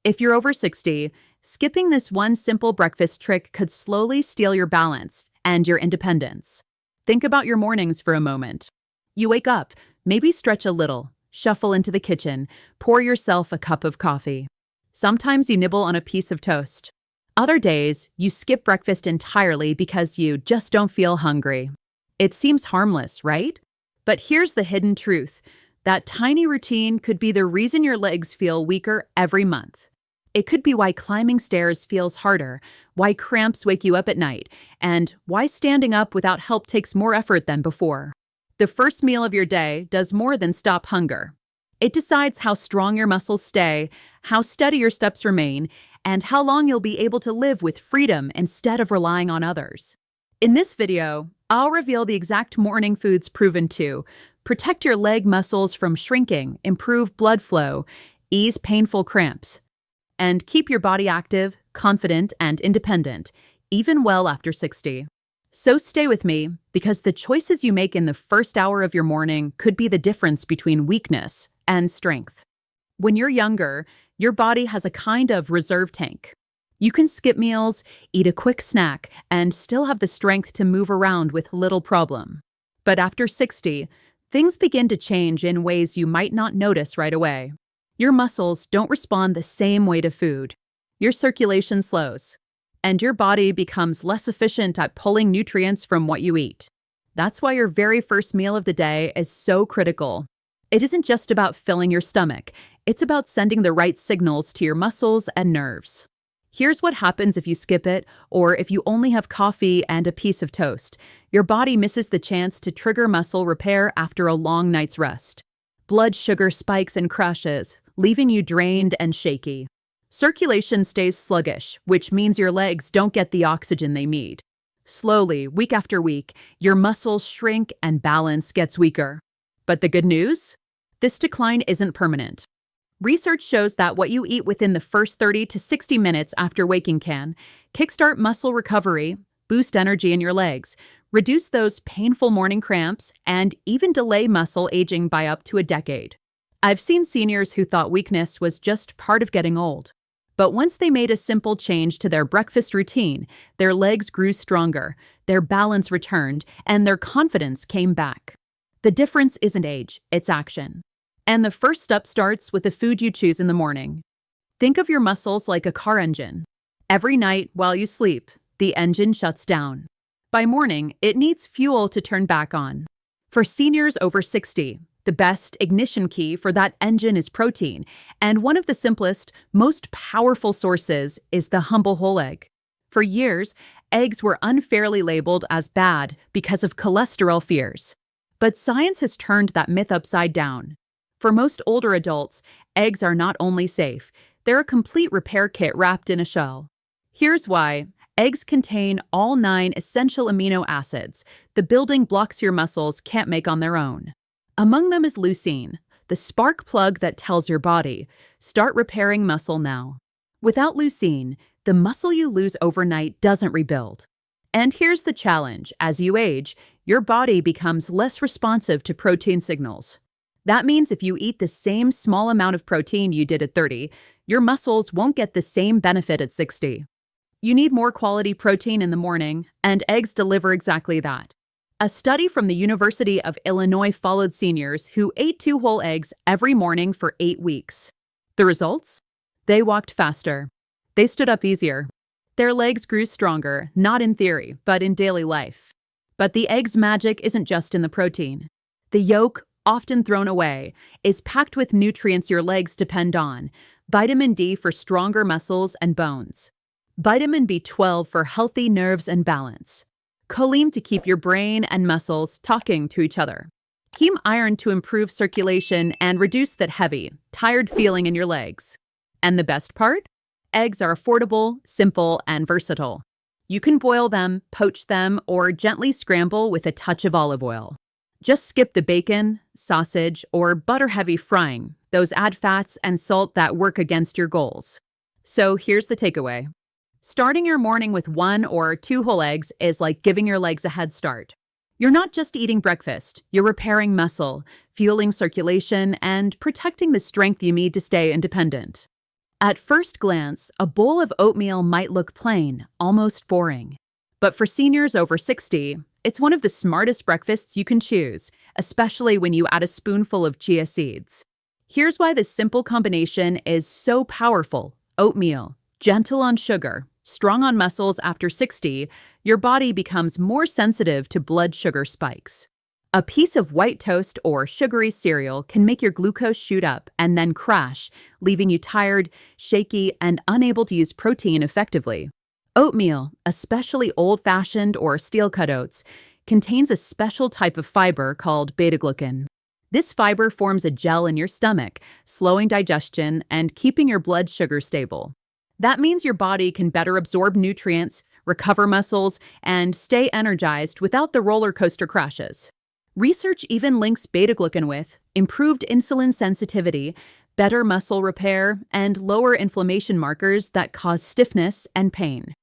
If you're over 60, skipping this one simple breakfast trick could slowly steal your balance and your independence. Think about your mornings for a moment. You wake up, maybe stretch a little, shuffle into the kitchen, pour yourself a cup of coffee. Sometimes you nibble on a piece of toast. Other days, you skip breakfast entirely because you just don't feel hungry. It seems harmless, right? But here's the hidden truth. That tiny routine could be the reason your legs feel weaker every month. It could be why climbing stairs feels harder, why cramps wake you up at night, and why standing up without help takes more effort than before. The first meal of your day does more than stop hunger. It decides how strong your muscles stay, how steady your steps remain, and how long you'll be able to live with freedom instead of relying on others. In this video, I'll reveal the exact morning foods proven to protect your leg muscles from shrinking, improve blood flow, ease painful cramps, and keep your body active, confident, and independent, even well after 60. So stay with me, because the choices you make in the first hour of your morning could be the difference between weakness and strength. When you're younger, your body has a kind of reserve tank. You can skip meals, eat a quick snack, and still have the strength to move around with little problem. But after 60, things begin to change in ways you might not notice right away. Your muscles don't respond the same way to food. Your circulation slows, and your body becomes less efficient at pulling nutrients from what you eat. That's why your very first meal of the day is so critical. It isn't just about filling your stomach, it's about sending the right signals to your muscles and nerves. Here's what happens if you skip it, or if you only have coffee and a piece of toast. Your body misses the chance to trigger muscle repair after a long night's rest. Blood sugar spikes and crashes, leaving you drained and shaky. Circulation stays sluggish, which means your legs don't get the oxygen they need. Slowly, week after week, your muscles shrink and balance gets weaker. But the good news? This decline isn't permanent. Research shows that what you eat within the first 30 to 60 minutes after waking can kickstart muscle recovery, boost energy in your legs, reduce those painful morning cramps, and even delay muscle aging by up to a decade. I've seen seniors who thought weakness was just part of getting old. But once they made a simple change to their breakfast routine, their legs grew stronger, their balance returned, and their confidence came back. The difference isn't age, it's action. And the first step starts with the food you choose in the morning. Think of your muscles like a car engine. Every night while you sleep, the engine shuts down. By morning, it needs fuel to turn back on. For seniors over 60, the best ignition key for that engine is protein, and one of the simplest, most powerful sources is the humble whole egg. For years, eggs were unfairly labeled as bad because of cholesterol fears. But science has turned that myth upside down. For most older adults, eggs are not only safe, they're a complete repair kit wrapped in a shell. Here's why. Eggs contain all 9 essential amino acids, the building blocks your muscles can't make on their own. Among them is leucine, the spark plug that tells your body, start repairing muscle now. Without leucine, the muscle you lose overnight doesn't rebuild. And here's the challenge. As you age, your body becomes less responsive to protein signals. That means if you eat the same small amount of protein you did at 30, your muscles won't get the same benefit at 60. You need more quality protein in the morning, and eggs deliver exactly that. A study from the University of Illinois followed seniors who ate 2 whole eggs every morning for 8 weeks. The results? They walked faster. They stood up easier. Their legs grew stronger, not in theory, but in daily life. But the egg's magic isn't just in the protein. The yolk, often thrown away, is packed with nutrients your legs depend on: vitamin D for stronger muscles and bones, vitamin B12 for healthy nerves and balance, choline to keep your brain and muscles talking to each other, heme iron to improve circulation and reduce that heavy, tired feeling in your legs. And the best part? Eggs are affordable, simple, and versatile. You can boil them, poach them, or gently scramble with a touch of olive oil. Just skip the bacon, sausage, or butter-heavy frying. Those add fats and salt that work against your goals. So here's the takeaway. Starting your morning with 1 or 2 whole eggs is like giving your legs a head start. You're not just eating breakfast, you're repairing muscle, fueling circulation, and protecting the strength you need to stay independent. At first glance, a bowl of oatmeal might look plain, almost boring. But for seniors over 60, it's one of the smartest breakfasts you can choose, especially when you add a spoonful of chia seeds. Here's why this simple combination is so powerful. Oatmeal, gentle on sugar, strong on muscles after 60, your body becomes more sensitive to blood sugar spikes. A piece of white toast or sugary cereal can make your glucose shoot up and then crash, leaving you tired, shaky, and unable to use protein effectively. Oatmeal, especially old-fashioned or steel-cut oats, contains a special type of fiber called beta-glucan. This fiber forms a gel in your stomach, slowing digestion and keeping your blood sugar stable. That means your body can better absorb nutrients, recover muscles, and stay energized without the roller coaster crashes. Research even links beta-glucan with improved insulin sensitivity, better muscle repair, and lower inflammation markers that cause stiffness and pain.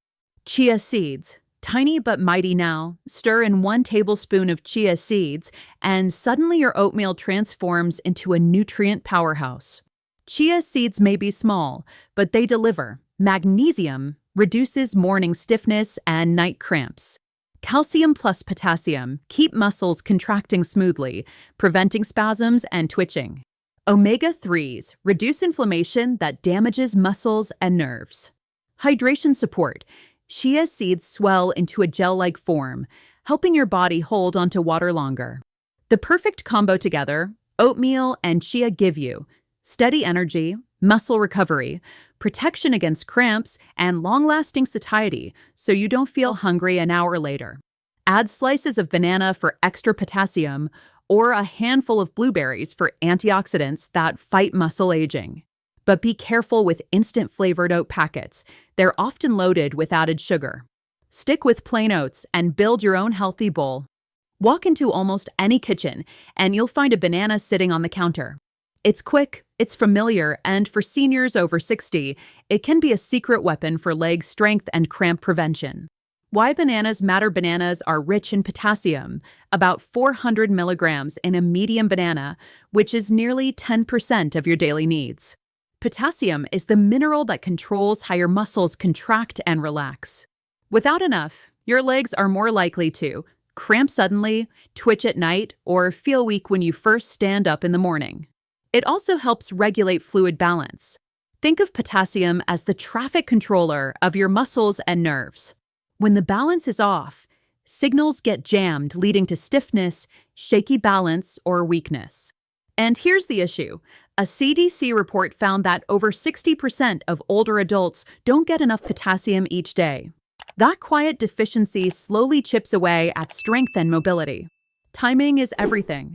Chia seeds, tiny but mighty now, stir in 1 tablespoon of chia seeds, and suddenly your oatmeal transforms into a nutrient powerhouse. Chia seeds may be small, but they deliver. Magnesium reduces morning stiffness and night cramps. Calcium plus potassium keep muscles contracting smoothly, preventing spasms and twitching. Omega-3s reduce inflammation that damages muscles and nerves. Hydration support. Chia seeds swell into a gel-like form, helping your body hold onto water longer. The perfect combo together, oatmeal and chia give you steady energy, muscle recovery, protection against cramps, and long-lasting satiety so you don't feel hungry an hour later. Add slices of banana for extra potassium or a handful of blueberries for antioxidants that fight muscle aging. But be careful with instant flavored oat packets. They're often loaded with added sugar. Stick with plain oats and build your own healthy bowl. Walk into almost any kitchen and you'll find a banana sitting on the counter. It's quick, it's familiar, and for seniors over 60, it can be a secret weapon for leg strength and cramp prevention. Why bananas matter. Bananas are rich in potassium, about 400 milligrams in a medium banana, which is nearly 10% of your daily needs. Potassium is the mineral that controls how your muscles contract and relax. Without enough, your legs are more likely to cramp suddenly, twitch at night, or feel weak when you first stand up in the morning. It also helps regulate fluid balance. Think of potassium as the traffic controller of your muscles and nerves. When the balance is off, signals get jammed, leading to stiffness, shaky balance, or weakness. And here's the issue. A CDC report found that over 60% of older adults don't get enough potassium each day. That quiet deficiency slowly chips away at strength and mobility. Timing is everything.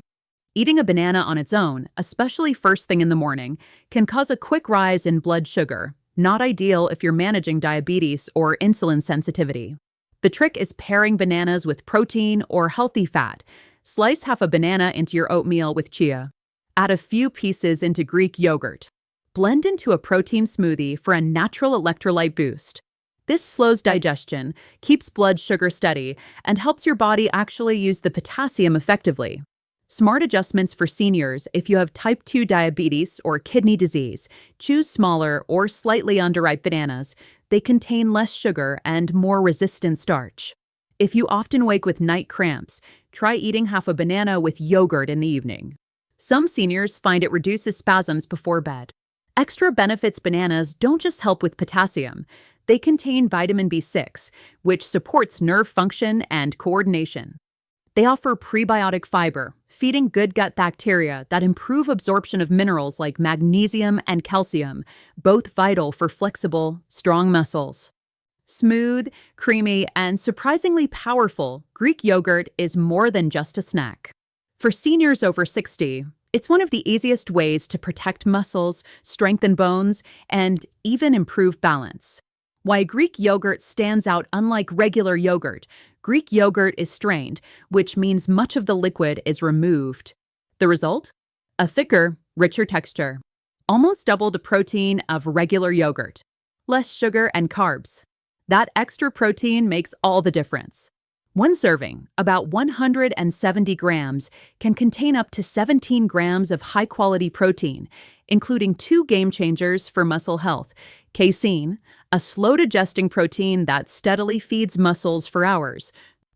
Eating a banana on its own, especially first thing in the morning, can cause a quick rise in blood sugar, not ideal if you're managing diabetes or insulin sensitivity. The trick is pairing bananas with protein or healthy fat. Slice half a banana into your oatmeal with chia. Add a few pieces into Greek yogurt. Blend into a protein smoothie for a natural electrolyte boost. This slows digestion, keeps blood sugar steady, and helps your body actually use the potassium effectively. Smart adjustments for seniors. If you have type 2 diabetes or kidney disease, choose smaller or slightly underripe bananas. They contain less sugar and more resistant starch. If you often wake with night cramps, try eating half a banana with yogurt in the evening. Some seniors find it reduces spasms before bed. Extra benefits. Bananas don't just help with potassium. They contain vitamin B6, which supports nerve function and coordination. They offer prebiotic fiber, feeding good gut bacteria that improve absorption of minerals like magnesium and calcium, both vital for flexible, strong muscles. Smooth, creamy, and surprisingly powerful, Greek yogurt is more than just a snack. For seniors over 60, it's one of the easiest ways to protect muscles, strengthen bones, and even improve balance. Why Greek yogurt stands out. Unlike regular yogurt, Greek yogurt is strained, which means much of the liquid is removed. The result? A thicker, richer texture. Almost double the protein of regular yogurt. Less sugar and carbs. That extra protein makes all the difference. One serving, about 170 grams, can contain up to 17 grams of high-quality protein, including two game changers for muscle health: casein, a slow-digesting protein that steadily feeds muscles for hours,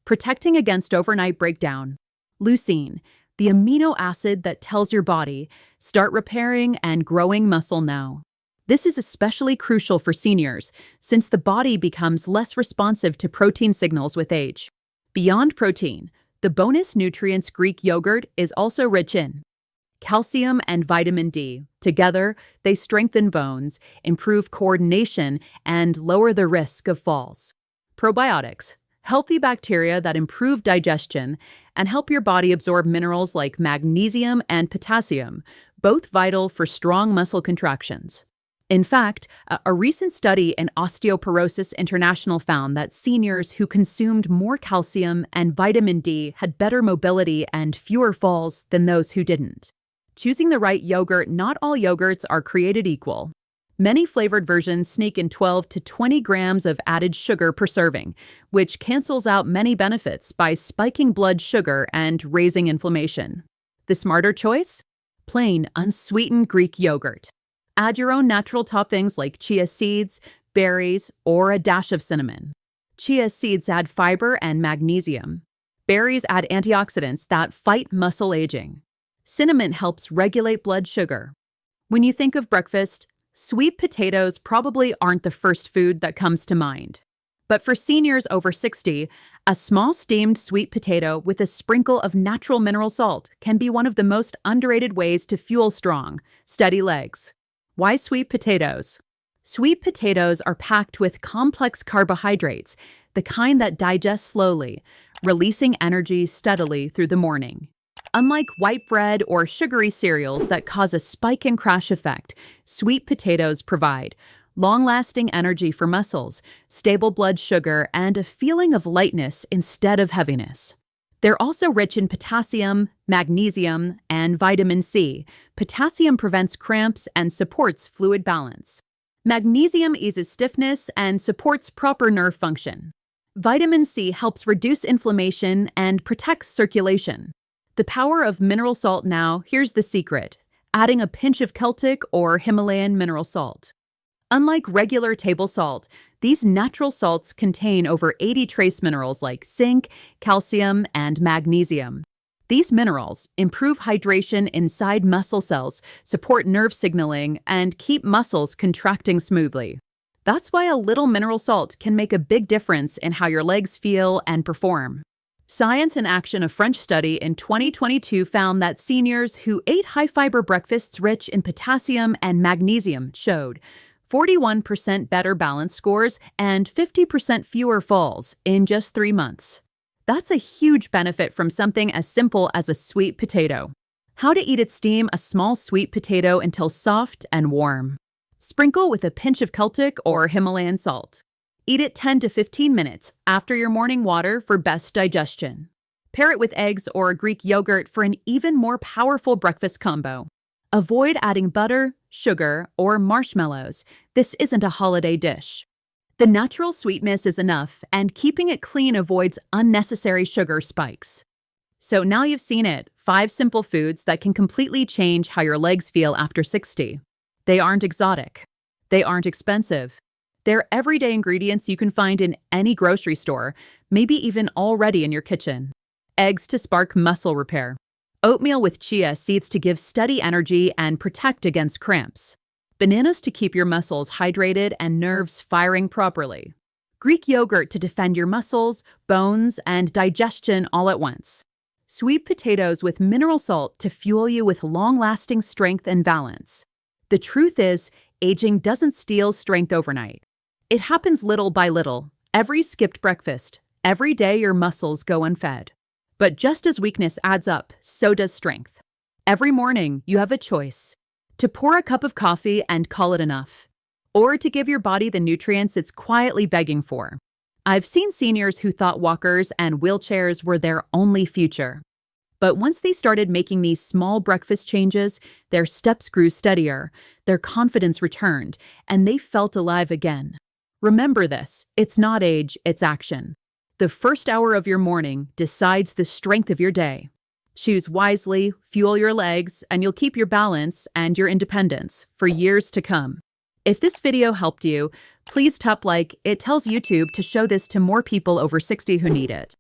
protecting against overnight breakdown; leucine, the amino acid that tells your body, start repairing and growing muscle now. This is especially crucial for seniors, since the body becomes less responsive to protein signals with age. Beyond protein, the bonus nutrients Greek yogurt is also rich in: calcium and vitamin D. Together, they strengthen bones, improve coordination, and lower the risk of falls. Probiotics, healthy bacteria that improve digestion and help your body absorb minerals like magnesium and potassium, both vital for strong muscle contractions. In fact, a recent study in Osteoporosis International found that seniors who consumed more calcium and vitamin D had better mobility and fewer falls than those who didn't. Choosing the right yogurt. Not all yogurts are created equal. Many flavored versions sneak in 12 to 20 grams of added sugar per serving, which cancels out many benefits by spiking blood sugar and raising inflammation. The smarter choice? Plain, unsweetened Greek yogurt. Add your own natural toppings like chia seeds, berries, or a dash of cinnamon. Chia seeds add fiber and magnesium. Berries add antioxidants that fight muscle aging. Cinnamon helps regulate blood sugar. When you think of breakfast, sweet potatoes probably aren't the first food that comes to mind. But for seniors over 60, a small steamed sweet potato with a sprinkle of natural mineral salt can be one of the most underrated ways to fuel strong, steady legs. Why sweet potatoes? Sweet potatoes are packed with complex carbohydrates, the kind that digest slowly, releasing energy steadily through the morning. Unlike white bread or sugary cereals that cause a spike and crash effect, sweet potatoes provide long-lasting energy for muscles, stable blood sugar, and a feeling of lightness instead of heaviness. They're also rich in potassium, magnesium, and vitamin C. Potassium prevents cramps and supports fluid balance. Magnesium eases stiffness and supports proper nerve function. Vitamin C helps reduce inflammation and protects circulation. The power of mineral salt. Now, here's the secret: adding a pinch of Celtic or Himalayan mineral salt. Unlike regular table salt, these natural salts contain over 80 trace minerals like zinc, calcium, and magnesium. These minerals improve hydration inside muscle cells, support nerve signaling, and keep muscles contracting smoothly. That's why a little mineral salt can make a big difference in how your legs feel and perform. Science in Action, a French study in 2022, found that seniors who ate high-fiber breakfasts rich in potassium and magnesium showed 41% better balance scores and 50% fewer falls in just 3 months. That's a huge benefit from something as simple as a sweet potato. How to eat it: steam a small sweet potato until soft and warm. Sprinkle with a pinch of Celtic or Himalayan salt. Eat it 10 to 15 minutes after your morning water for best digestion. Pair it with eggs or Greek yogurt for an even more powerful breakfast combo. Avoid adding butter, sugar, or marshmallows. This isn't a holiday dish. The natural sweetness is enough, and keeping it clean avoids unnecessary sugar spikes. So now you've seen it: 5 simple foods that can completely change how your legs feel after 60. They aren't exotic. They aren't expensive. They're everyday ingredients you can find in any grocery store, maybe even already in your kitchen. Eggs to spark muscle repair. Oatmeal with chia seeds to give steady energy and protect against cramps. Bananas to keep your muscles hydrated and nerves firing properly. Greek yogurt to defend your muscles, bones, and digestion all at once. Sweet potatoes with mineral salt to fuel you with long-lasting strength and balance. The truth is, aging doesn't steal strength overnight. It happens little by little. Every skipped breakfast, every day your muscles go unfed. But just as weakness adds up, so does strength. Every morning, you have a choice: to pour a cup of coffee and call it enough, or to give your body the nutrients it's quietly begging for. I've seen seniors who thought walkers and wheelchairs were their only future. But once they started making these small breakfast changes, their steps grew steadier, their confidence returned, and they felt alive again. Remember this: it's not age, it's action. The first hour of your morning decides the strength of your day. Choose wisely, fuel your legs, and you'll keep your balance and your independence for years to come. If this video helped you, please tap like. It tells YouTube to show this to more people over 60 who need it.